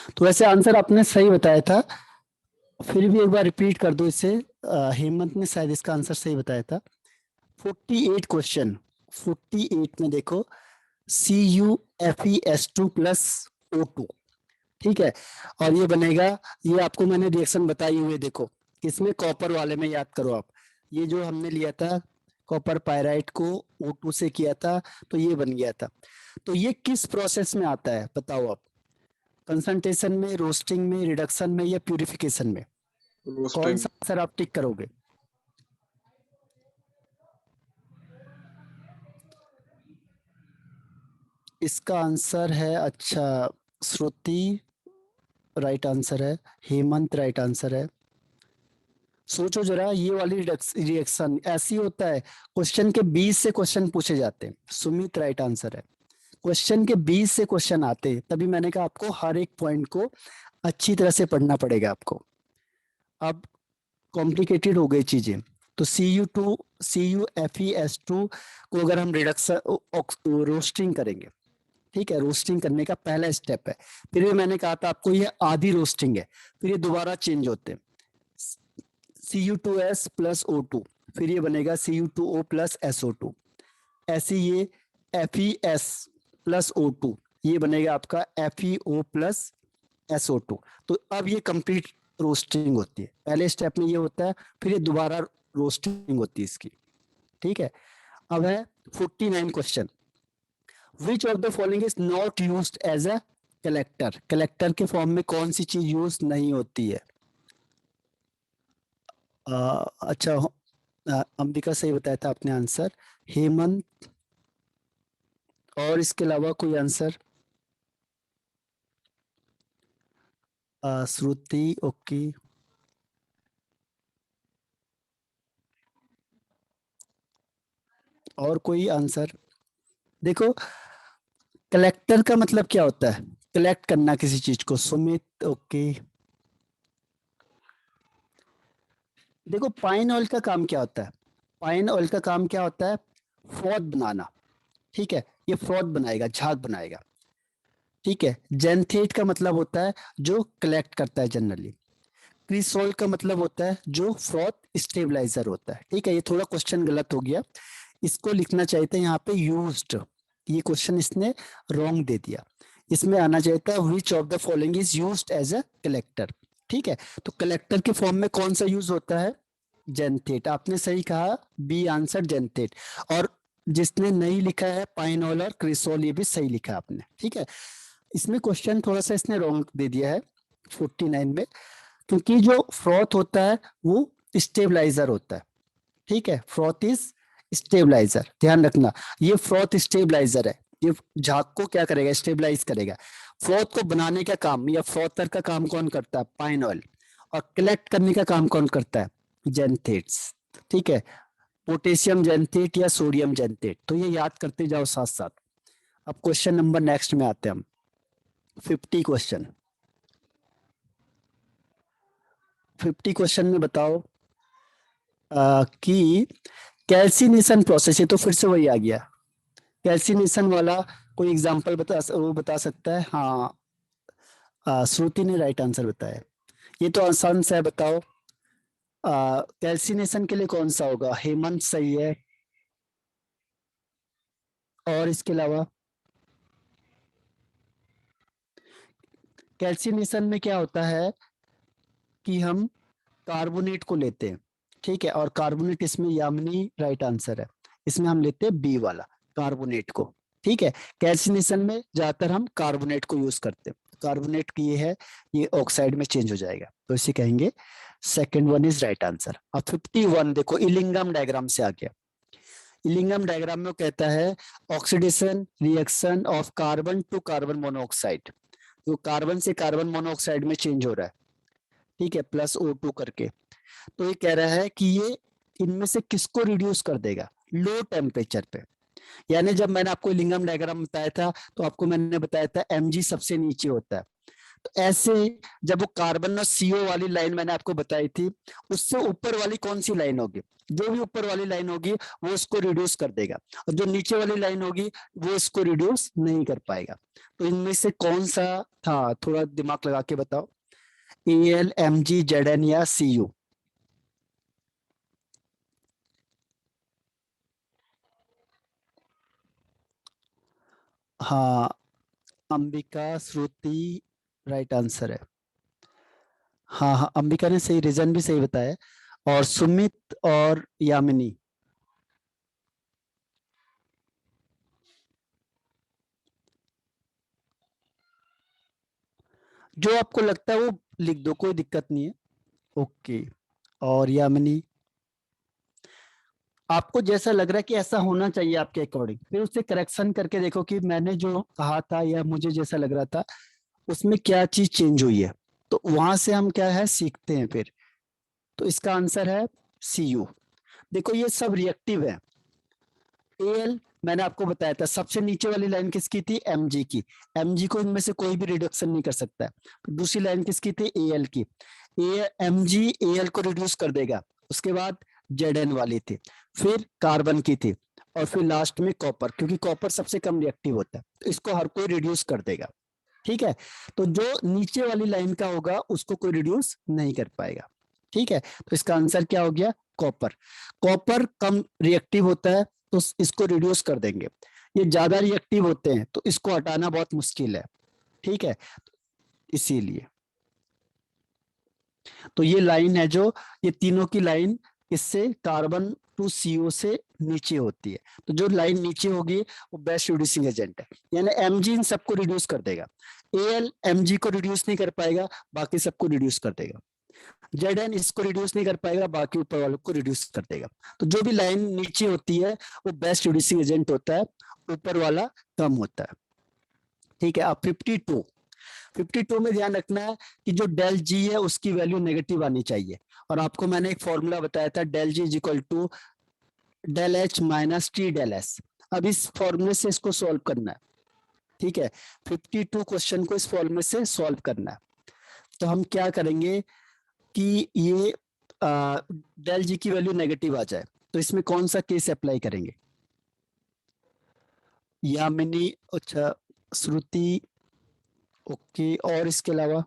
तो वैसे आंसर आपने सही बताया था, फिर भी एक बार रिपीट कर दो इसे। हेमंत ने शायद इसका आंसर सही बताया था। 48 क्वेश्चन, 48 में देखो CuFeS2+O2, ठीक है। और ये बनेगा, ये आपको मैंने रिएक्शन बताई हुई है, देखो किसमें, कॉपर वाले में, याद करो आप। ये जो हमने लिया था कॉपर पायराइट को O2 से किया था, तो ये बन गया था। तो ये किस प्रोसेस में आता है बताओ आप, कंसंट्रेशन में, रोस्टिंग में, रिडक्शन में, या प्यूरिफिकेशन में? कौन रोस्टिंग। सा आंसर आप टिक करोगे? इसका आंसर है, अच्छा, श्रुति राइट आंसर है, हेमंत राइट आंसर है। सोचो जरा, ये वाली रिएक्शन ऐसी होता है, क्वेश्चन के 20 से क्वेश्चन पूछे जाते हैं। सुमित राइट आंसर है। क्वेश्चन के 20 से क्वेश्चन आते हैं, तभी मैंने कहा आपको हर एक पॉइंट को अच्छी तरह से पढ़ना पड़ेगा आपको। अब कॉम्प्लिकेटेड हो गई चीजें, तो CuFeS2 को अगर हम रिडक्शन रोस्टिंग करेंगे, ठीक है, रोस्टिंग करने का पहला स्टेप है। फिर भी मैंने कहा था आपको ये आधी रोस्टिंग है, फिर ये दोबारा चेंज होते हैं। Cu2S+O2, फिर ये बनेगा Cu2O+SO2। ऐसे ये FeS+O2, ये बनेगा आपका FeO+SO2। तो अब ये कंप्लीट रोस्टिंग होती है, पहले स्टेप में ये होता है, फिर ये दोबारा रोस्टिंग होती है इसकी, ठीक है। अब है 49 question, which of the following is not used as a collector? Collector के फॉर्म में कौन सी चीज यूज नहीं होती है? अच्छा, अंबिका सही बताया था आपने आंसर। हेमंत, और इसके अलावा कोई आंसर? श्रुति, ओके। और कोई आंसर? देखो, कलेक्टर का मतलब क्या होता है? कलेक्ट करना किसी चीज को। सुमित, ओके। देखो, पाइन ऑयल का काम क्या होता है? पाइन ऑयल का काम क्या होता है? फ्रॉथ बनाना, ठीक है, ये फ्रॉथ बनाएगा, झाग बनाएगा, ठीक है। जेंथेट का मतलब होता है जो कलेक्ट करता है जनरली। क्रिसोल का मतलब होता है जो फ्रॉथ स्टेबलाइजर होता है, ठीक है। ये थोड़ा क्वेश्चन गलत हो गया, इसको लिखना चाहिए था यहाँ पे यूज्ड, ये क्वेश्चन इसने रॉन्ग दे दिया। इसमें आना चाहिए था which of the following is used as a collector, ठीक है। तो कलेक्टर के फॉर्म में कौन सा यूज होता है? जेंथेट, आपने सही कहा, बी आंसर जेंथेट। और जिसने नहीं लिखा है पाइनॉल और क्रिसोल, ये भी सही लिखा है आपने, ठीक है। इसमें क्वेश्चन थोड़ा सा इसने रॉन्ग दे दिया है 49 में, क्योंकि जो फ्रॉथ होता है वो स्टेबलाइजर होता है, ठीक है। फ्रॉथ इज स्टेबलाइजर, ध्यान रखना, ये फ्रॉथ स्टेबलाइजर है। ये झाग को क्या करेगा? स्टेबलाइज करेगा। फ्रॉथ को बनाने का काम या फ्रॉथर का काम कौन करता है? Pine oil. और कलेक्ट करने का काम कौन करता है? जेंथेट्स, ठीक है। पोटेशियम जेंथेट या सोडियम जेंथेट, तो ये याद करते जाओ साथ साथ। अब क्वेश्चन नंबर नेक्स्ट में आते हैं हम, 50 क्वेश्चन। 50 क्वेश्चन में बताओ कि कैल्सिनेशन प्रोसेस, ये तो फिर से वही आ गया, कैल्सिनेशन वाला कोई एग्जांपल वो बता सकता है? हाँ, श्रुति ने राइट आंसर बताया। ये तो आसान सा है, बताओ कैल्सिनेशन के लिए कौन सा होगा? हेमंत सही है, और इसके अलावा? कैल्सिनेशन में क्या होता है कि हम कार्बोनेट को लेते हैं, ठीक है, और कार्बोनेट इसमें यामिनी राइट आंसर है, इसमें हम लेते हैं बी वाला, कार्बोनेट को, ठीक है। कैल्सिनेशन में ज्यादातर हम कार्बोनेट को यूज करते हैं, कार्बोनेट की ये है, ये ऑक्साइड में चेंज हो जाएगा, तो इसे कहेंगे second one is right answer. अब 51 देखो, इलिंगम डायग्राम से आ गया। इलिंगम डायग्राम में वो कहता है oxidation reaction of carbon to carbon monoxide, तो कार्बन से कार्बन मोनोऑक्साइड में चेंज हो रहा है, ठीक है, +O2 करके। तो ये कह रहा है कि ये इनमें से किसको रिड्यूस कर देगा? लो टेम्परेचर पे। यानी जब मैंने आपको लिंगम डायग्राम बताया था, तो आपको मैंने बताया था Mg सबसे नीचे होता है, तो ऐसे जब वो कार्बन और सीओ वाली लाइन मैंने आपको बताई थी, उससे ऊपर वाली कौन सी लाइन होगी, जो भी ऊपर वाली लाइन होगी वो इसको रिड्यूस कर देगा, और जो नीचे वाली लाइन होगी वो इसको रिड्यूस नहीं कर पाएगा। तो इनमें से कौन सा था, थोड़ा दिमाग लगा के बताओ, L, M G, Z N या सी यू? हाँ, अंबिका, श्रुति राइट आंसर है। हाँ हाँ, अंबिका ने सही रीजन भी सही बताया, और सुमित और यामिनी। जो आपको लगता है वो लिख दो, कोई दिक्कत नहीं है। ओके, और यामिनी, आपको जैसा लग रहा है कि ऐसा होना चाहिए आपके अकॉर्डिंग, फिर उससे करेक्शन करके देखो कि मैंने जो कहा था या मुझे जैसा लग रहा था उसमें क्या चीज चेंज हुई है, तो वहां से हम क्या है सीखते हैं फिर। तो इसका आंसर है सी यू। देखो ये सब रिएक्टिव है। एल मैंने आपको बताया था, सबसे नीचे वाली लाइन किसकी थी, एम जी की। एम जी को इनमें से कोई भी रिडक्शन नहीं कर सकता है। दूसरी लाइन किसकी थी, ए एल की। A M G A L को रिड्यूस कर देगा। उसके बाद जेड एन वाली थी, फिर कार्बन की थी, और फिर लास्ट में कॉपर, क्योंकि कॉपर सबसे कम रिएक्टिव होता है, तो इसको हर कोई रिड्यूस कर देगा। ठीक है, तो जो नीचे वाली लाइन का होगा उसको कोई रिड्यूस नहीं कर पाएगा। ठीक है, तो इसका आंसर क्या हो गया, कॉपर। कॉपर कम रिएक्टिव होता है, तो इसको रिड्यूस कर देंगे। ये ज्यादा रिएक्टिव होते हैं तो इसको हटाना बहुत मुश्किल है। ठीक है, इसीलिए तो ये लाइन है जो, ये तीनों की लाइन इससे कार्बन टू सीओ से नीचे होती है, तो जो लाइन नीचे होगी वो बेस्ट रिड्यूसिंग एजेंट है, यानी एमजी इन सबको रिड्यूस कर देगा। एल एमजी को रिड्यूस नहीं कर पाएगा, बाकी सबको रिड्यूस कर देगा। जेड एन इसको रिड्यूस नहीं कर पाएगा, बाकी ऊपर वालों को रिड्यूस कर देगा। तो जो भी लाइन नीचे होती है वो बेस्ट रिड्यूसिंग एजेंट होता है, ऊपर वाला कम होता है। ठीक है, अब 52, 52 में ध्यान रखना है कि जो डेल जी है उसकी वैल्यू नेगेटिव आनी चाहिए, और आपको मैंने एक फॉर्मूला बताया था, del G is equal to del H minus T del S. अब इस फॉर्मूले से इसको सॉल्व करना है। ठीक है, 52 क्वेश्चन को इस फॉर्मूले से सॉल्व करना है। तो हम क्या करेंगे कि ये डेल जी की वैल्यू नेगेटिव आ जाए, तो इसमें कौन सा केस अप्लाई करेंगे, यामिनी, अच्छा, श्रुति, ओके, और इसके अलावा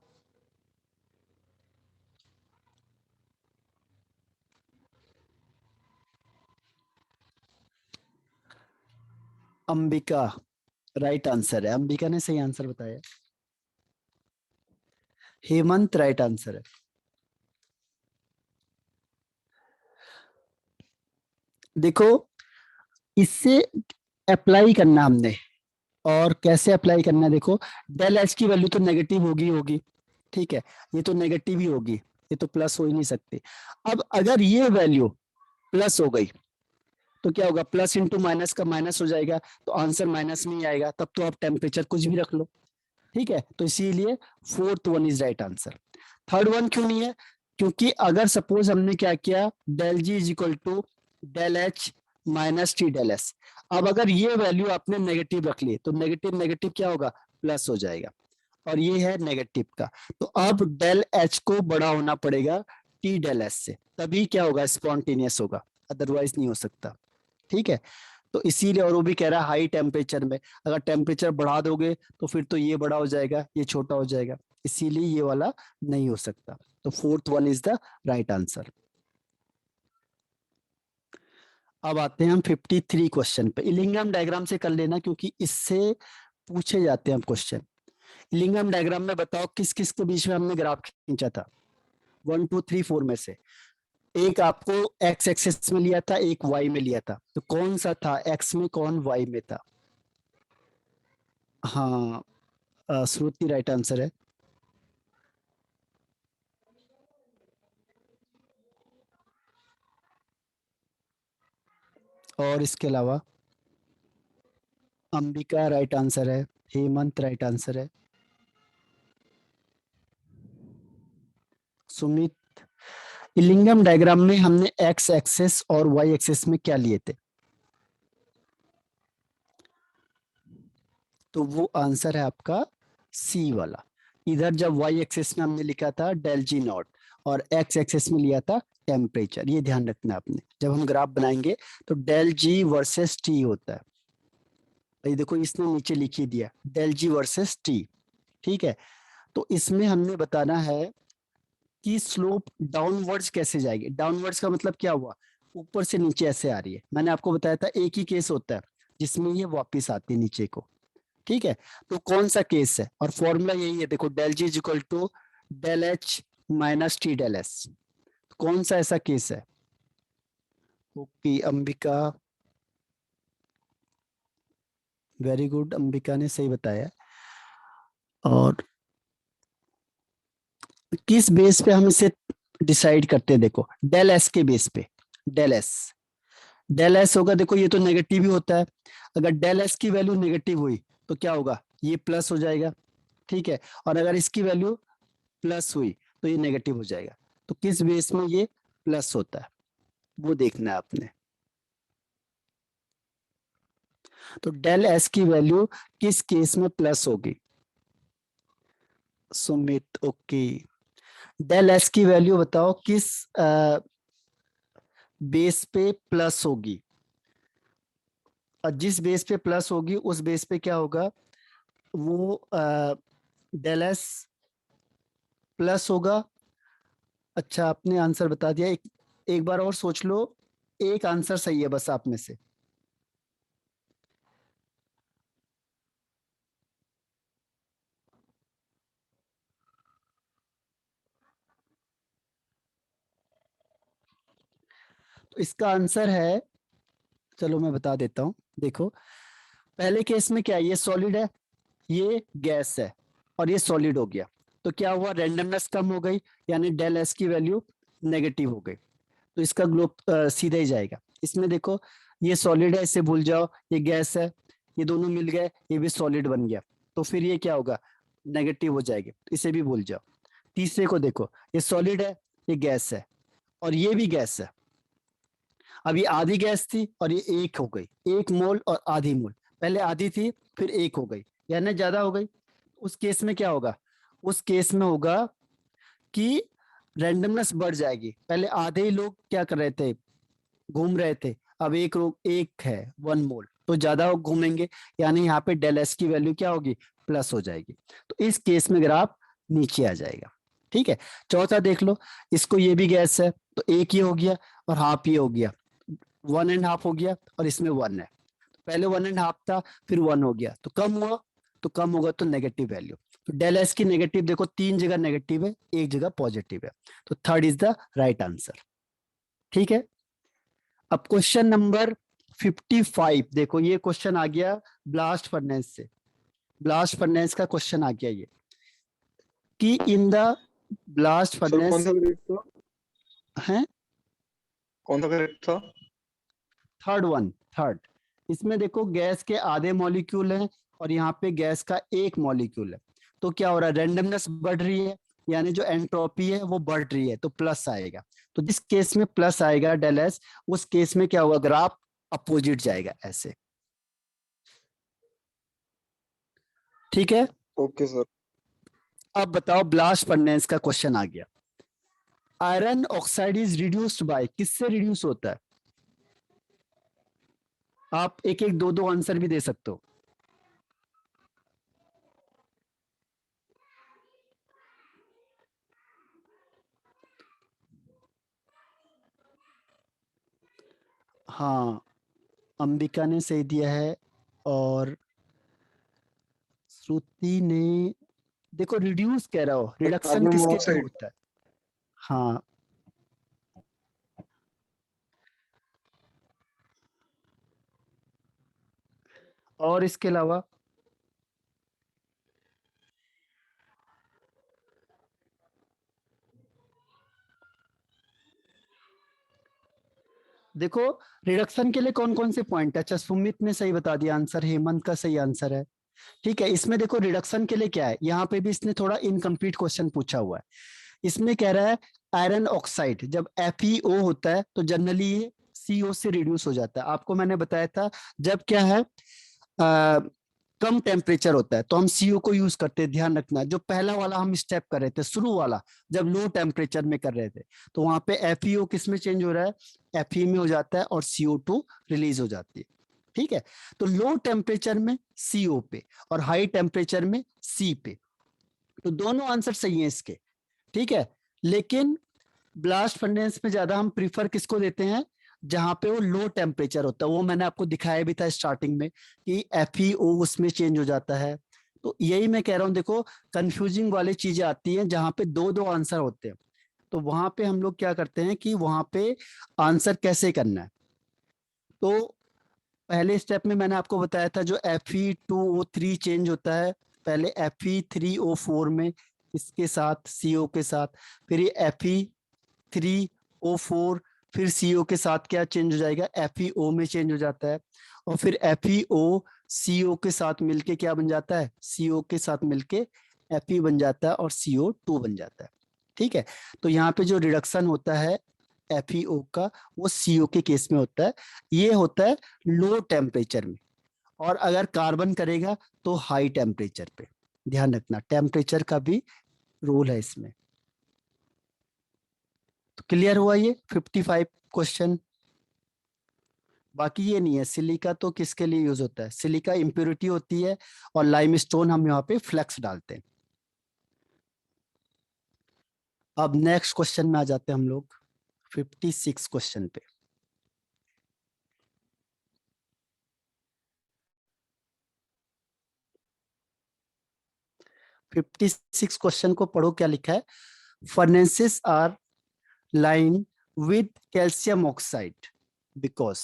अंबिका राइट आंसर है, अंबिका ने सही आंसर बताया। हेमंत राइट आंसर है। देखो, इससे अप्लाई करना हमने, और कैसे अप्लाई करना है देखो, डेल एच की वैल्यू तो नेगेटिव होगी होगी। ठीक है, ये तो नेगेटिव ही होगी, ये तो प्लस हो ही नहीं सकती। अब अगर ये वैल्यू प्लस हो गई तो क्या होगा, प्लस इंटू माइनस का माइनस हो जाएगा, तो आंसर माइनस में ही आएगा, तब तो आप टेम्परेचर कुछ भी रख लो। ठीक है, तो इसीलिए fourth one is right answer. Third one क्यों नहीं है, क्योंकि अगर सपोज हमने क्या किया, del G is equal to del H minus T del S. अब अगर ये वैल्यू आपने नेगेटिव रख ली तो नेगेटिव नेगेटिव क्या होगा, प्लस हो जाएगा, और ये है नेगेटिव का। तो अब डेल एच को बड़ा होना पड़ेगा टी डेल एस से, तभी क्या होगा, स्पॉन्टेनियस होगा, अदरवाइज नहीं हो सकता। ठीक है, तो इसीलिए, और वो भी कह रहा है हाई टेम्परेचर में, अगर टेम्परेचर बढ़ा दोगे तो फिर तो ये बड़ा हो जाएगा, ये छोटा हो जाएगा, इसीलिए ये वाला नहीं हो सकता। तो fourth one is the right answer. अब आते हैं हम 53 क्वेश्चन पे, इलिंगम डायग्राम से कर लेना क्योंकि इससे पूछे जाते हैं क्वेश्चन। इलिंगम डायग्राम में बताओ किस किस के बीच में हमने ग्राफ खींचा था, 1 2 3 4 में से। एक आपको एक्स एक्सिस में लिया था, एक वाई में लिया था, तो कौन सा था एक्स में, कौन वाई में था? हाँ, श्रुति राइट आंसर है। और इसके अलावा अंबिका राइट आंसर है, हेमंत राइट आंसर है, सुमित। इलिंगम डायग्राम में हमने एक्स एक्सेस और वाई एक्सेस में क्या लिए थे, तो वो आंसर है आपका सी वाला। इधर जब वाई एक्सिस में हमने लिखा था डेल जी नॉट और एक्स एक्सिस में लिया था टेम्परेचर। ये ध्यान रखना आपने, जब हम ग्राफ बनाएंगे तो डेल जी वर्सेस टी होता है। ये देखो इसने नीचे लिख ही दिया डेल जी वर्सेस टी, ठीक है। तो इसमें हमने बताना है कि स्लोप डाउनवर्ड्स कैसे जाएगी। डाउनवर्ड्स का मतलब क्या हुआ, ऊपर से नीचे ऐसे आ रही है। मैंने आपको बताया था एक ही केस होता है जिसमें ये वापस आती है नीचे को, ठीक है। तो कौन सा केस है, और फॉर्मूला यही है, देखो del G is equal to del H minus T del S. कौन सा ऐसा केस है? Okay Ambika, very good, Ambika ने सही बताया। और किस बेस पे हम इसे डिसाइड करते हैं, देखो डेल एस के बेस पे। डेल एस, डेल एस होगा, देखो ये तो नेगेटिव ही होता है। अगर डेल एस की वैल्यू नेगेटिव हुई तो क्या होगा, ये प्लस हो जाएगा, ठीक है। और अगर इसकी वैल्यू प्लस हुई तो ये नेगेटिव हो जाएगा। तो किस बेस में ये प्लस होता है वो देखना है आपने। तो डेल एस की वैल्यू किस केस में प्लस होगी? सुमित, ओके। डेल एस की वैल्यू बताओ किस बेस पे प्लस होगी। और जिस बेस पे प्लस होगी उस बेस पे क्या होगा, वो डेल एस प्लस होगा। अच्छा आपने आंसर बता दिया, एक बार और सोच लो, एक आंसर सही है बस आप में से। तो इसका आंसर है, चलो मैं बता देता हूं, देखो पहले केस में क्या है, ये सॉलिड है, ये गैस है, और ये सॉलिड हो गया। तो क्या हुआ, रेंडमनेस कम हो गई, यानी डेल एस की वैल्यू नेगेटिव हो गई। तो इसका ग्लोब सीधा ही जाएगा। इसमें देखो ये सॉलिड है, इसे भूल जाओ, ये गैस है, ये दोनों मिल गए, ये भी सॉलिड बन गया। तो फिर ये क्या होगा, नेगेटिव हो जाएगी, इसे भी भूल जाओ। तीसरे को देखो, ये सॉलिड है, ये गैस है, और ये भी गैस है। अब ये आधी गैस थी और ये एक हो गई, एक मोल और आधी मोल। पहले आधी थी फिर एक हो गई, यानी ज्यादा हो गई। उस केस में क्या होगा, उस केस में होगा कि रैंडमनेस बढ़ जाएगी। पहले आधे ही लोग क्या कर रहे थे, घूम रहे थे, अब एक लोग, एक है 1 मोल, तो ज्यादा घूमेंगे, यानी यहाँ पे डेल एस की वैल्यू क्या होगी, प्लस हो जाएगी। तो इस केस में ग्राफ नीचे आ जाएगा, ठीक है। चौथा देख लो, इसको ये भी गैस है तो एक ये हो गया और हाफ ये हो गया, 1.5 हो गया, और इसमें 1 है। पहले 1.5 था फिर 1 हो गया, तो कम हुआ, तो कम होगा तो नेगेटिव वैल्यू। तो डेल एस की नेगेटिव देखो, 3 जगह नेगेटिव है, एक जगह पॉजिटिव है, तो third is the right answer, ठीक है। अब क्वेश्चन नंबर 55 देखो, ये क्वेश्चन आ गया ब्लास्ट फर्नेस से। ब्लास्ट फर्नेस का क्वेश्चन आ गया ये, कि इन द ब्लास्ट सर कौन फर्नेस सा करेक्ट था? है, कौन सा करेक्ट था? Third one, third. इसमें देखो गैस के आधे मॉलिक्यूल हैं और यहाँ पे गैस का एक मॉलिक्यूल है। तो क्या हो रहा है, रेंडमनेस बढ़ रही है, यानी जो एंट्रोपी है वो बढ़ रही है, तो प्लस आएगा। तो जिस केस में प्लस आएगा डेल एस, उस केस में क्या होगा, ग्राफ अपोजिट जाएगा ऐसे, ठीक है। Okay sir. अब बताओ ब्लास्ट फर्नेस का क्वेश्चन आ गया। Iron oxide is reduced by, किससे रिड्यूस होता है? आप एक एक दो दो आंसर भी दे सकते हो। हाँ अंबिका ने सही दिया है, और श्रुति ने, देखो रिड्यूस कह रहा हो, रिडक्शन कार्बन किसके थ्रू मोनोऑक्साइड। होता है? हाँ, और इसके अलावा देखो रिडक्शन के लिए कौन कौन से पॉइंट है। अच्छा सुमित ने सही बता दिया आंसर, हेमंत का सही आंसर है, ठीक है। इसमें देखो रिडक्शन के लिए क्या है, यहाँ पे भी इसने थोड़ा इनकम्प्लीट क्वेश्चन पूछा हुआ है। इसमें कह रहा है आयरन ऑक्साइड जब FeO होता है तो जनरली ये CO से रिड्यूस हो जाता है। आपको मैंने बताया था, जब क्या है कम टेम्परेचर होता है तो हम CO को यूज करते हैं। ध्यान रखना, जो पहला वाला हम स्टेप कर रहे थे, शुरू वाला, जब लो टेम्परेचर में कर रहे थे, तो वहां पे FeO किस में चेंज हो रहा है, Fe में हो जाता है और CO2 रिलीज हो जाती है। ठीक है, तो लो टेम्परेचर में CO पे और हाई टेम्परेचर में C पे, तो दोनों आंसर सही है इसके। ठीक है, लेकिन ब्लास्ट फर्नेस में ज्यादा हम प्रीफर किसको देते हैं, जहां पे वो लो टेम्परेचर होता है। वो मैंने आपको दिखाया भी था स्टार्टिंग में कि FeO उसमें चेंज हो जाता है। तो यही मैं कह रहा हूं, देखो कंफ्यूजिंग वाली चीजें आती हैं जहां पे दो दो आंसर होते हैं, तो वहां पे हम लोग क्या करते हैं कि वहां पे आंसर कैसे करना है। तो पहले स्टेप में मैंने आपको बताया था, जो Fe2O3 चेंज होता है, पहले Fe3O4 में इसके साथ CO के साथ, फिर ये Fe3O4, फिर CO के साथ क्या चेंज हो जाएगा, FeO में चेंज हो जाता है, और फिर FeO CO के साथ मिलके क्या बन जाता है, CO के साथ मिलके Fe बन जाता है और CO2 बन जाता है। ठीक है, तो यहाँ पे जो रिडक्शन होता है FeO का, वो CO के केस में होता है। ये होता है लो टेम्परेचर में, और अगर कार्बन करेगा तो हाई टेम्परेचर पे। ध्यान रखना, टेम्परेचर का भी रोल है इसमें। तो क्लियर हुआ ये 55 क्वेश्चन। बाकी ये नहीं है, सिलिका तो किसके लिए यूज होता है, सिलिका इम्प्योरिटी होती है, और लाइमस्टोन हम यहाँ पे फ्लेक्स डालते हैं। अब नेक्स्ट क्वेश्चन में आ जाते हैं हम लोग 56 क्वेश्चन पे। 56 क्वेश्चन को पढ़ो, क्या लिखा है, furnaces are line with calcium oxide because,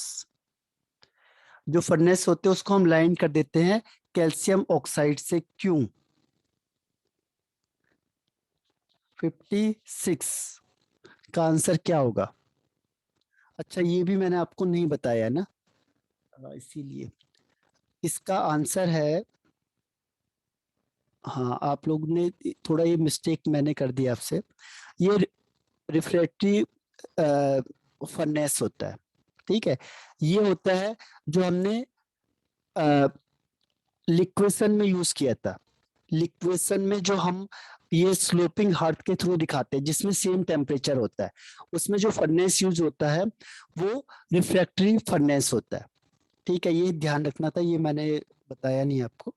जो फर्नेस होते हैं उसको हम लाइन कर देते हैं कैल्शियम ऑक्साइड से, क्यों। 56 का आंसर क्या होगा। अच्छा, ये भी मैंने आपको नहीं बताया ना, इसीलिए इसका आंसर है, हाँ आप लोग ने थोड़ा ये मिस्टेक मैंने कर दिया आपसे, ये रिफ्रैक्टरी फर्नेस होता है। ठीक है, ये होता है जो हमने लिक्वेशन में यूज किया था। लिक्वेशन में जो हम ये स्लोपिंग हार्ट के थ्रू दिखाते हैं, जिसमें सेम टेम्परेचर होता है, उसमें जो फर्नेस यूज होता है वो रिफ्रैक्टरी फर्नेस होता है। ठीक है, ये ध्यान रखना था, ये मैंने बताया नहीं आपको।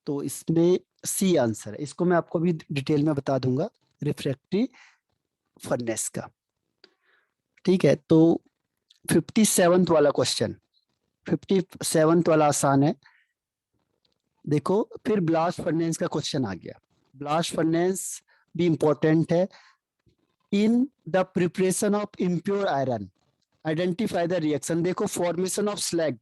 तो इसमें C आंसर है, इसको मैं आपको भी डिटेल में बता दूंगा, रिफ्रैक्टरी फर्नेस का। ठीक है, तो 57th वाला क्वेश्चन, 57th वाला आसान है। देखो, फिर ब्लास्ट फर्नेस का क्वेश्चन आ गया। ब्लास्ट फर्नेस भी इंपॉर्टेंट है। In the preparation of impure iron identify the reaction. देखो, फॉर्मेशन ऑफ स्लैग,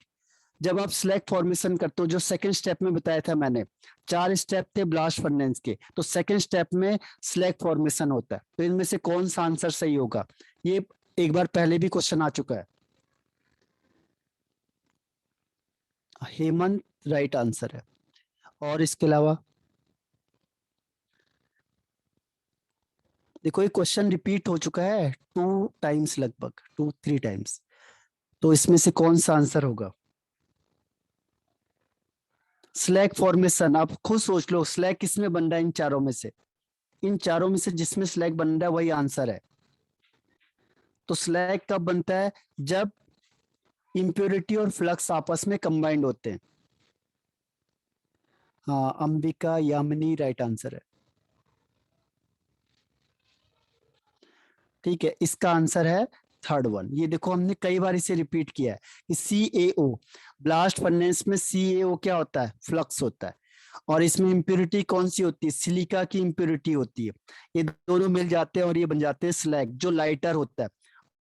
जब आप स्लैग फॉर्मेशन करते हो, जो सेकंड स्टेप में बताया था मैंने, 4 स्टेप थे ब्लास्ट फर्नेस के, तो सेकंड स्टेप में स्लैग फॉर्मेशन होता है। तो इनमें से कौन सा आंसर सही होगा, ये एक बार पहले भी क्वेश्चन आ चुका है। हेमंत राइट आंसर है। और इसके अलावा देखो, ये क्वेश्चन रिपीट हो चुका है 2 टाइम्स, लगभग 2-3 टाइम्स, तो इसमें से कौन सा आंसर होगा। स्लैग फॉर्मेशन, आप खुद सोच लो, स्लैग किसमें बन रहा है इन चारों में से, इन चारों में से जिसमें स्लैग बन रहा है वही आंसर है। तो स्लैग कब बनता है, जब इंप्योरिटी और फ्लक्स आपस में कंबाइंड होते हैं। हाँ, अंबिका यामिनी राइट आंसर है। ठीक है, इसका आंसर है थर्ड वन। ये देखो, हमने कई बार इसे रिपीट किया है कि CaO, ब्लास्ट फर्नेस में CaO क्या होता है, फ्लक्स होता है, और इसमें इम्प्योरिटी कौन सी होती है, सिलिका की इम्प्योरिटी होती है। ये दोनों मिल जाते हैं और ये बन जाते हैं स्लैग, जो लाइटर होता है,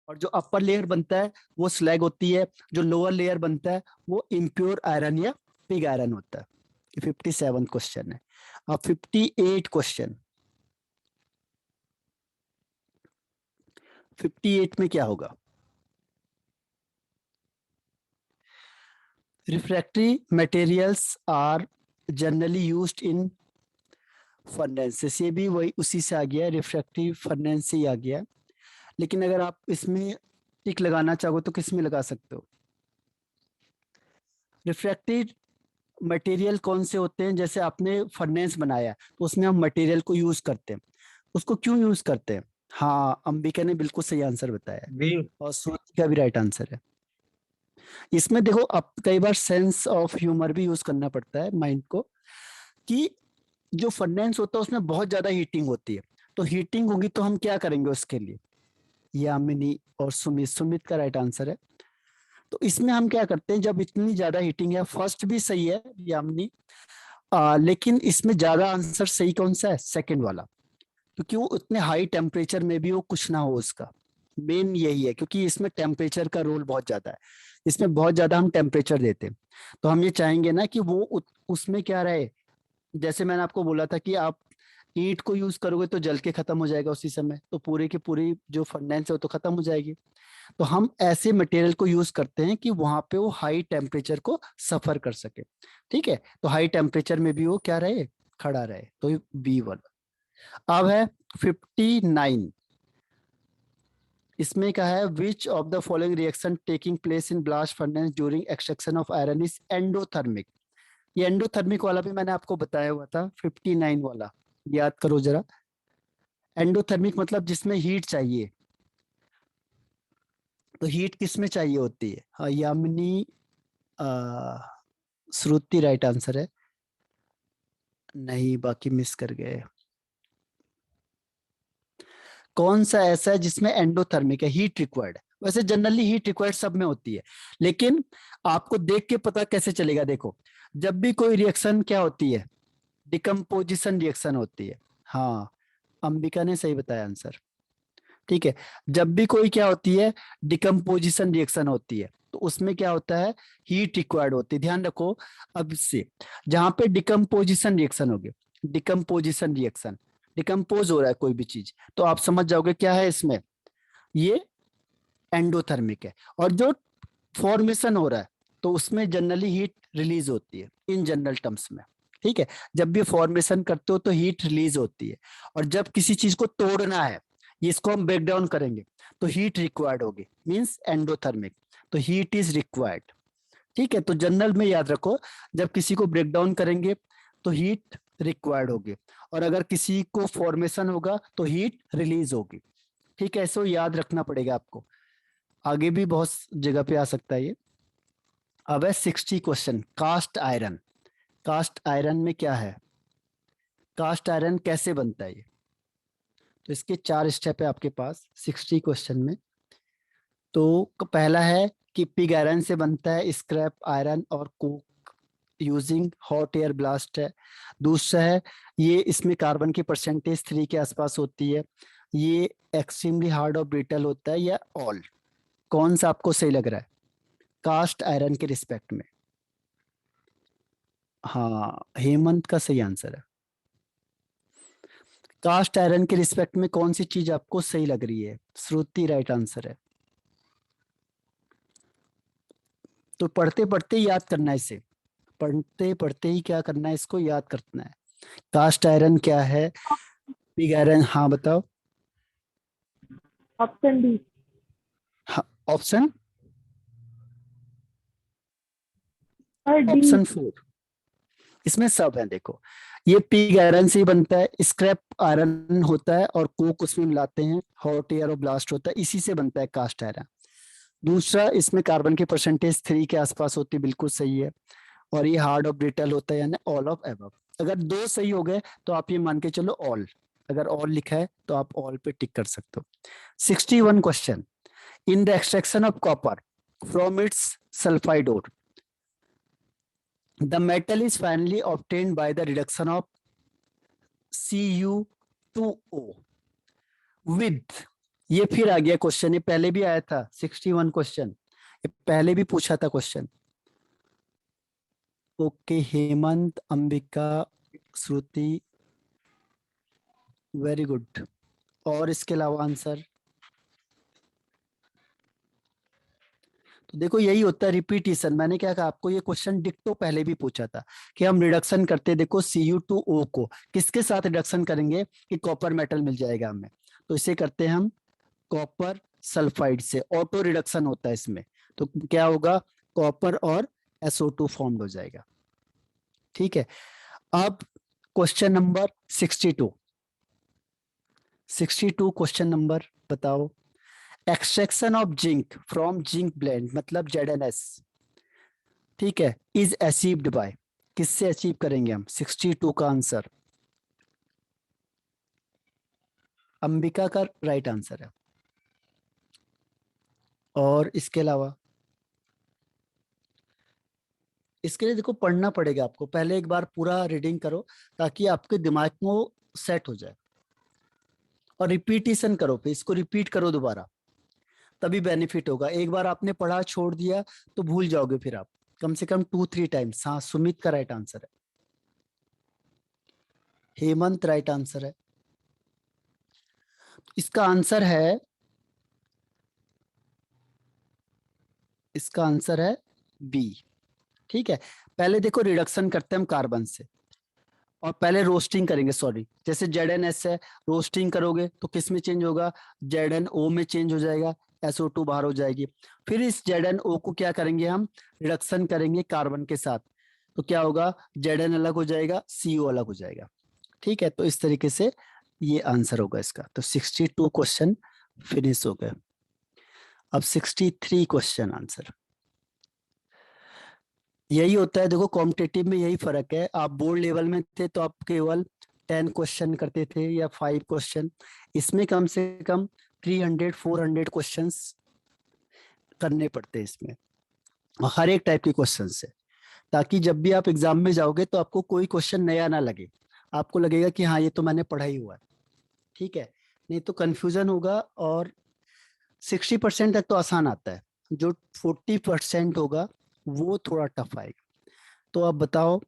और जो अपर लेयर बनता है वो स्लैग होती है, जो लोअर लेयर बनता है वो इम्प्योर आयरन या पिग आयरन होता है। 57 क्वेश्चन है। अब 58 क्वेश्चन, 58 में क्या होगा, refractory materials are generally used in furnaces, ये भी वही उसी से आ गया है, रिफ्रैक्टिव फर्नेस से ही आ गया है। लेकिन अगर आप इसमें टिक लगाना चाहो तो किस में लगा सकते हो, रिफ्रैक्टिव मटेरियल कौन से होते हैं, जैसे आपने फर्नेस बनाया तो उसमें हम मटेरियल को यूज करते हैं, उसको क्यों यूज करते हैं? हाँ, अंबिका ने बिल्कुल सही आंसर बताया है बी। और श्रुति का भी राइट आंसर है। इसमें देखो, अब कई बार सेंस ऑफ ह्यूमर भी यूज करना पड़ता है माइंड को, कि जो फर्नेस होता है उसमें बहुत ज्यादा हीटिंग होती है, तो हीटिंग होगी तो हम क्या करेंगे उसके लिए? यामिनी और सुमित, सुमित का राइट आंसर है। तो इसमें हम क्या करते हैं, जब इतनी ज्यादा हीटिंग है, फर्स्ट भी सही है यामिनी, लेकिन इसमें ज्यादा आंसर सही कौन सा है? सेकंड वाला, क्योंकि वो उतने हाई टेम्परेचर में भी वो कुछ ना हो उसका, मेन यही है, क्योंकि इसमें टेम्परेचर का रोल बहुत ज्यादा है, इसमें बहुत ज्यादा हम टेम्परेचर देते हैं, तो हम ये चाहेंगे ना कि वो उसमें क्या रहे। जैसे मैंने आपको बोला था कि आप ईंट को यूज करोगे तो जल के खत्म हो जाएगा उसी समय, तो पूरे की पूरी जो फर्नेस है वो तो खत्म हो जाएगी। तो हम ऐसे मटेरियल को यूज करते हैं कि वहां पे वो हाई टेम्परेचर को सफर कर सके। ठीक है, तो हाई टेम्परेचर में भी वो क्या रहे? खड़ा रहे, तो B1। अब है 59, इसमें क्या है, विच of the following reaction taking place in blast furnace during extraction of iron is endothermic? ये एंडोथर्मिक वाला भी मैंने आपको बताया हुआ था, 59 वाला, याद करो जरा। एंडोथर्मिक मतलब जिसमें हीट चाहिए, तो हीट किस में चाहिए होती है? हाँ, यामिनी, श्रुति राइट आंसर है, नहीं बाकी मिस कर गए। कौन सा ऐसा है जिसमें एंडोथर्मिक है, हीट रिक्वायर्ड? वैसे जनरली हीट रिक्वायर्ड सब में होती है, लेकिन आपको देख के पता कैसे चलेगा? देखो, जब भी कोई रिएक्शन क्या होती है, डिकम्पोजिशन रिएक्शन होती है। हाँ, अंबिका ने सही बताया आंसर। ठीक है, जब भी कोई क्या होती है, डिकम्पोजिशन रिएक्शन होती है, तो उसमें क्या होता है, हीट रिक्वायर्ड होती है, ध्यान रखो। अब से जहां पे डिकम्पोजिशन रिएक्शन होगी, डिकम्पोजिशन रिएक्शन, डिकम्पोज हो रहा है कोई भी चीज, तो आप समझ जाओगे क्या है इसमें, ये एंडोथर्मिक है। और जो फॉर्मेशन हो रहा है, तो उसमें जनरली हीट रिलीज होती है इन जनरल टर्म्स में। ठीक है, जब भी फॉर्मेशन करते हो तो हीट रिलीज होती है, और जब किसी चीज को तोड़ना है, इसको हम ब्रेक डाउन करेंगे, तो हीट रिक्वायर्ड होगी, मींस एंडोथर्मिक, तो हीट इज रिक्वायर्ड। ठीक है, तो जनरल में याद रखो, जब किसी को ब्रेक डाउन करेंगे तो हीट रिक्वायर्ड होगी, और अगर किसी को फॉर्मेशन होगा तो हीट रिलीज होगी। ठीक है, ऐसे याद रखना पड़ेगा आपको, आगे भी बहुत जगह पे आ सकता है ये। अब है 60 question, cast iron. Cast iron में क्या है, कास्ट आयरन कैसे बनता है ये? तो इसके 4 स्टेप है आपके पास 60 क्वेश्चन में। तो पहला है कि पिग आयरन से बनता है, स्क्रैप आयरन और Coke using hot air blast है। दूसरा है, ये इसमें कार्बन की परसेंटेज 3 के आसपास होती है, ये एक्सट्रीमली हार्ड और ब्रिटल होता है, या ऑल? कौन सा आपको सही लग रहा है कास्ट आयरन के रिस्पेक्ट में? हाँ, हेमंत का सही आंसर है। कास्ट आयरन के रिस्पेक्ट में कौन सी चीज आपको सही लग रही है? श्रुति राइट आंसर है। तो पढ़ते पढ़ते याद करना है इसे, पढ़ते पढ़ते ही क्या करना है, इसको याद करना है। कास्ट आयरन क्या है, पिग आयरन, हाँ बताओ। Option D. हाँ, ऑप्शन डी। ऑप्शन 4, इसमें सब है देखो। ये पिग आयरन से ही बनता है, स्क्रैप आयरन होता है और कोक उसमें मिलाते हैं, हॉट एयर और ब्लास्ट होता है, इसी से बनता है कास्ट आयरन। दूसरा, इसमें कार्बन की परसेंटेज 3 के आसपास होती है, बिल्कुल सही है। और ये हार्ड और ब्रिटल होता है, यानी ऑल ऑफ एबव। अगर 2 सही हो गए तो आप ये मान के चलो ऑल, अगर ऑल लिखा है तो आप ऑल पे टिक कर सकते हो। 61 question, in the extraction of copper from its sulphide ore, the metal is finally obtained by the reduction of Cu2O with, ये फिर आ गया क्वेश्चन, ये पहले भी आया था 61 क्वेश्चन, ये पहले भी पूछा था क्वेश्चन। ओके, हेमंत, अंबिका, श्रुति, वेरी गुड। और इसके अलावा आंसर, तो देखो यही होता है रिपीटिशन। मैंने क्या कहा आपको, ये क्वेश्चन डिक्टो पहले भी पूछा था कि हम रिडक्शन करते, देखो Cu2O को किसके साथ रिडक्शन करेंगे कि कॉपर मेटल मिल जाएगा हमें, तो इसे करते हैं हम कॉपर सल्फाइड से, ऑटो रिडक्शन होता है इसमें, तो क्या होगा, कॉपर और SO2 फॉर्म्ड हो जाएगा। ठीक है, अब क्वेश्चन नंबर 62। 62 क्वेश्चन नंबर बताओ। Extraction of zinc from zinc blende मतलब ZnS, ठीक है, इज अचीव्ड बाय, किससे अचीव करेंगे हम? 62 का आंसर अंबिका का राइट आंसर है। और इसके अलावा इसके लिए देखो पढ़ना पड़ेगा आपको, पहले एक बार पूरा रीडिंग करो ताकि आपके दिमाग में वो सेट हो जाए, और रिपीटिशन करो, फिर इसको रिपीट करो दोबारा, तभी बेनिफिट होगा। एक बार आपने पढ़ा छोड़ दिया तो भूल जाओगे फिर आप, कम से कम 2-3 टाइम्स। हाँ, सुमित का राइट आंसर है, हेमंत राइट आंसर है। इसका आंसर है, इसका आंसर है बी। ठीक है, पहले देखो रिडक्शन करते हैं हम कार्बन से, और पहले रोस्टिंग करेंगे, सॉरी, जैसे ZnS है, रोस्टिंग करोगे तो किस में चेंज होगा? ZnO में चेंज हो जाएगा, SO2 बाहर हो जाएगी। फिर इस ZnO को क्या करेंगे हम? रिडक्शन करेंगे कार्बन के साथ, तो क्या होगा? Zn अलग हो जाएगा, CO अलग हो जाएगा। ठीक है, तो इस तरीके से ये आंसर होगा इसका। तो 62 क्वेश्चन फिनिश हो गए। अब 63 क्वेश्चन आंसर। यही होता है, देखो कॉम्पिटिटिव में यही फर्क है। आप बोर्ड लेवल में थे तो आप केवल 10 क्वेश्चन करते थे या 5 क्वेश्चन, इसमें कम से कम 300-400 क्वेश्चंस करने पड़ते हैं इसमें, और हर एक टाइप के क्वेश्चन से, ताकि जब भी आप एग्जाम में जाओगे तो आपको कोई क्वेश्चन नया ना लगे, आपको लगेगा कि हाँ ये तो मैंने पढ़ा ही हुआ है। ठीक है, नहीं तो कंफ्यूजन होगा। और 60% तक तो आसान आता है, जो 40% होगा वो थोड़ा टफ आएगा। तो आप बताओ,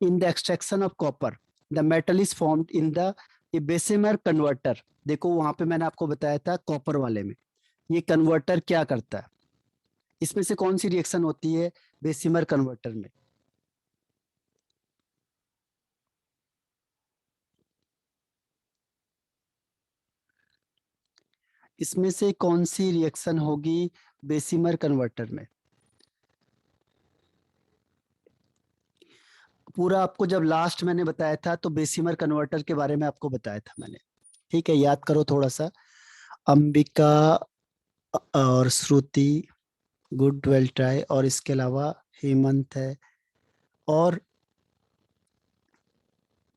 in the extraction of copper the metal is formed in the Bessemer converter। देखो वहां पे मैंने आपको बताया था कॉपर वाले में, ये कन्वर्टर क्या करता है? इसमें से कौन सी रिएक्शन होती है बेसिमर कन्वर्टर में? इसमें से कौन सी रिएक्शन होगी बेसिमर कन्वर्टर में? पूरा आपको जब लास्ट मैंने बताया था तो बेसिमर कन्वर्टर के बारे में आपको बताया था मैंने। ठीक है, याद करो थोड़ा सा। अंबिका और श्रुति, गुड, वेल ट्राई। और इसके अलावा हेमंत है, और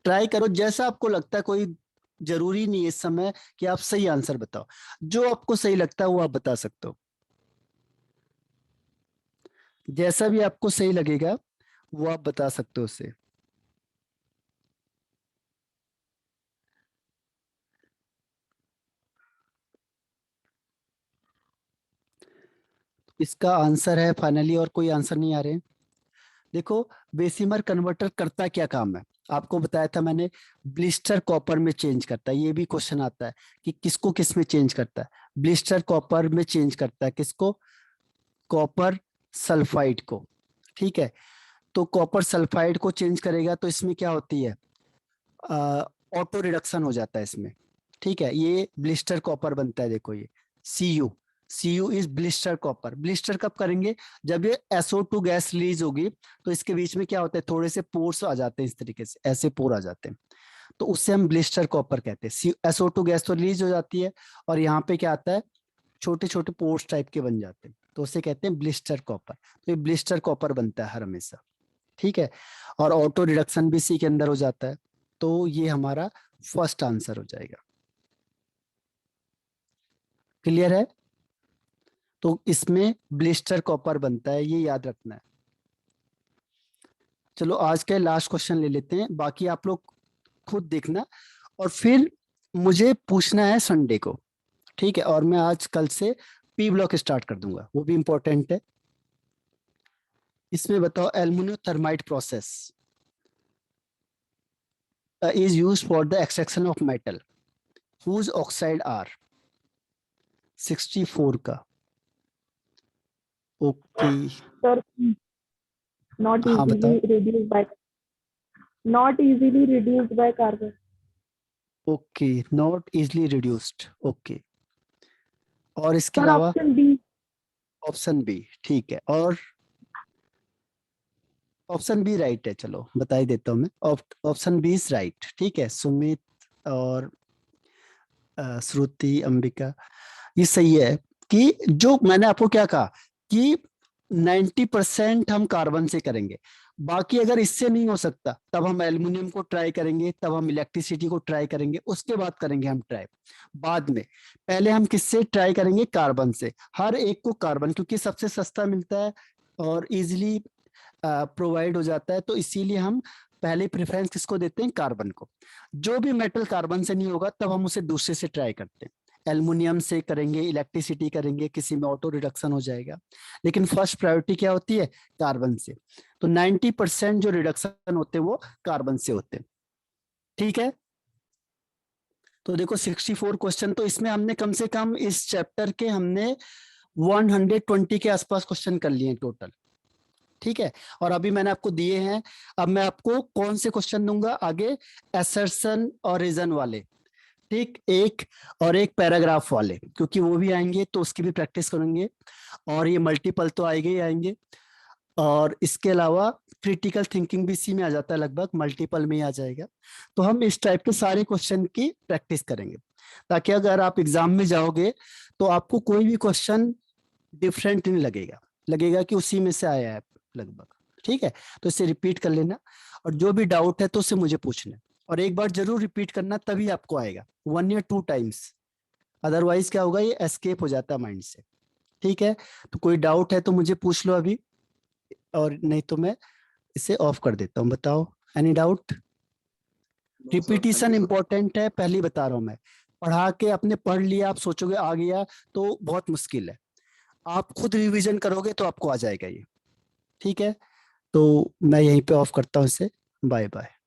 ट्राई करो जैसा आपको लगता है। कोई जरूरी नहीं है इस समय कि आप सही आंसर बताओ, जो आपको सही लगता है वो आप बता सकते हो, जैसा भी आपको सही लगेगा वो आप बता सकते हो उसे। इसका आंसर है फाइनली, और कोई आंसर नहीं आ रहे हैं। देखो, बेसिमर कन्वर्टर करता क्या काम है, आपको बताया था मैंने, ब्लिस्टर कॉपर में चेंज करता है। ये भी क्वेश्चन आता है कि किसको किस में चेंज करता है? ब्लिस्टर कॉपर में चेंज करता है, किसको? कॉपर सल्फाइड को। ठीक है, तो कॉपर सल्फाइड को चेंज करेगा तो इसमें क्या होती है? ऑटो रिडक्शन हो जाता है इसमें। ठीक है, ये ब्लिस्टर कॉपर बनता है, देखो ये Cu। Cu is blister copper. Blister कब करेंगे? जब ये SO2 गैस रिलीज होगी तो इसके बीच में क्या होता है? थोड़े से पोर्स आ जाते हैं, इस तरीके से ऐसे पोर आ जाते हैं, तो उससे हम ब्लिस्टर कॉपर कहते हैं। SO2 गैस तो रिलीज हो जाती है, और यहाँ पे क्या आता है? छोटे छोटे पोर्स टाइप के बन जाते हैं, तो उसे कहते हैं ब्लिस्टर कॉपर। तो ये ब्लिस्टर कॉपर बनता है हर हमेशा। ठीक है, और ऑटो रिडक्शन भी सी के अंदर हो जाता है, तो ये हमारा फर्स्ट आंसर हो जाएगा। क्लियर है? तो इसमें ब्लिस्टर कॉपर बनता है, ये याद रखना है। चलो आज के लास्ट क्वेश्चन ले लेते हैं, बाकी आप लोग खुद देखना, और फिर मुझे पूछना है संडे को। ठीक है, और मैं आज कल से P ब्लॉक स्टार्ट कर दूंगा, वो भी इंपॉर्टेंट है। इसमें बताओ, aluminium thermite process is used for the extraction of metal whose oxide are? 64 का। ओके, Sir, not हाँ बताओ। easily reduced by carbon. Okay, not easily reduced, okay. और इसके Sir, अलावा option B. ऑप्शन बी, ठीक है। और ऑप्शन बी राइट है, चलो बता ही देता हूँ मैं, ऑप्शन बी इज राइट। ठीक है, सुमित और श्रुति, अंबिका, ये सही है कि जो मैंने आपको क्या कहा कि 90% हम कार्बन से करेंगे, बाकी अगर इससे नहीं हो सकता तब हम एल्युमिनियम को ट्राई करेंगे, तब हम इलेक्ट्रिसिटी को ट्राई करेंगे, उसके बाद करेंगे हम ट्राई बाद में। पहले हम किससे ट्राई करेंगे? कार्बन से, हर एक को कार्बन, क्योंकि सबसे सस्ता मिलता है और इजिली प्रोवाइड हो जाता है, तो इसीलिए हम पहले प्रेफरेंस किसको देते हैं? कार्बन को। जो भी मेटल कार्बन से नहीं होगा तब हम उसे दूसरे से ट्राई करते हैं, एल्युमिनियम से करेंगे, इलेक्ट्रिसिटी करेंगे, किसी में ऑटो रिडक्शन हो जाएगा, लेकिन फर्स्ट प्रायोरिटी क्या होती है? कार्बन से। तो 90% जो रिडक्शन होते हैं वो कार्बन से होते हैं। ठीक है, तो देखो 64 क्वेश्चन, तो इसमें हमने कम से कम इस चैप्टर के हमने 120 के आसपास क्वेश्चन कर लिए टोटल। ठीक है, और अभी मैंने आपको दिए हैं, अब मैं आपको कौन से क्वेश्चन दूंगा आगे? असर्शन और रीजन वाले, ठीक, एक और एक पैराग्राफ वाले, क्योंकि वो भी आएंगे तो उसकी भी प्रैक्टिस करेंगे, और ये मल्टीपल तो आएंगे ही आएंगे, और इसके अलावा क्रिटिकल थिंकिंग भी इसी में आ जाता है, लगभग मल्टीपल में ही आ जाएगा। तो हम इस टाइप के सारे क्वेश्चन की प्रैक्टिस करेंगे, ताकि अगर आप एग्जाम में जाओगे तो आपको कोई भी क्वेश्चन डिफरेंट नहीं लगेगा, लगेगा कि उसी में से आया है लगभग। ठीक है, तो इसे रिपीट कर लेना, और जो भी डाउट है तो उसे मुझे पूछना, और एक बार जरूर रिपीट करना, तभी आपको आएगा 1 या 2 टाइम्स, अदरवाइज क्या होगा? ये एस्केप हो जाता है माइंड से। ठीक है, तो कोई डाउट है तो मुझे पूछ लो अभी, और नहीं तो मैं इसे ऑफ कर देता हूँ। बताओ, एनी डाउट? रिपीटिशन इंपॉर्टेंट है, पहले बता रहा हूं मैं। पढ़ा के आपने पढ़ लिया, आप सोचोगे आ गया, तो बहुत मुश्किल है। आप खुद रिवीजन करोगे तो आपको आ जाएगा ये। ठीक है, तो मैं यहीं पे ऑफ करता हूँ इसे। Bye bye.